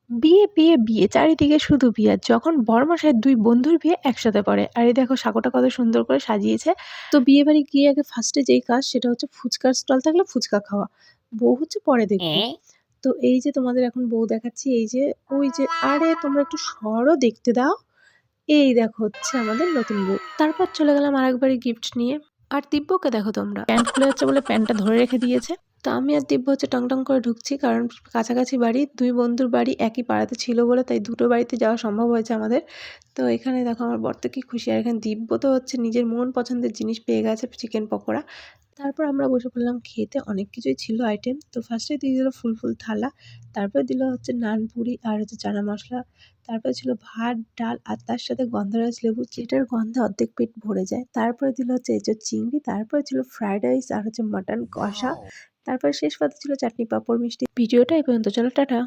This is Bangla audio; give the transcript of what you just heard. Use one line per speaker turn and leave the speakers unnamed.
বিয়ে, বিয়ে, বিয়ে। চারিদিকে শুধু বিয়ে। আর যখন বরমশাইয়ের ২ বন্ধুর বিয়ে একসাথে পড়ে। আর এই দেখো সাঁকোটা কত সুন্দর করে সাজিয়েছে। তো বিয়েবাড়ি গিয়ে আগে ফার্স্টে যেই কাজ সেটা হচ্ছে ফুচকার স্টল থাকলে ফুচকা খাওয়া। বউ হচ্ছে পরে দেখব। তো এই যে তোমাদের এখন বউ দেখাচ্ছি, এই যে ওই যে আরে তোমরা একটু সরো দেখতে দাও। এই দেখো হচ্ছে আমাদের নতুন বউ। তারপর চলে গেলাম আরেক বাড়ি গিফট নিয়ে। আর দিব্যকে দেখো তোমরা। প্যান্ট খুলে যাচ্ছে বলে প্যান্টটা ধরে রেখে দিয়েছে। তো আমি আর দিব্য হচ্ছে টং টং করে ঢুকছি, কারণ কাছাকাছি বাড়ি, ২ বন্ধুর বাড়ি একই পাড়াতে ছিল বলে তাই দুটো বাড়িতে যাওয়া সম্ভব হয়েছে আমাদের। তো এখানে দেখো আমার বর তো কি খুশি, আর এখানে দিব্য তো হচ্ছে নিজের মন পছন্দের জিনিস পেয়ে গেছে, চিকেন পকোড়া। তারপর আমরা বসে পড়লাম খেতে, অনেক কিছুই ছিল আইটেম। তো ফার্স্টে দিয়ে দিল ফুল ফুল থালা, তারপরে দিল হচ্ছে নান পুরি আর হচ্ছে চানা মশলা, তারপরে ছিল ভাত ডাল আর তার সাথে গন্ধরাজ লেবু, যেটার গন্ধে অর্ধেক পেট ভরে যায়। তারপরে দিল হচ্ছে এঁচোড় চিংড়ি, তারপরে ছিল ফ্রাইড রাইস আর হচ্ছে মাটন কষা, তারপরে শেষ পাতে ছিল চাটনি পাঁপড় মিষ্টি। ভিডিওটা এই পর্যন্ত, চলো টাটা।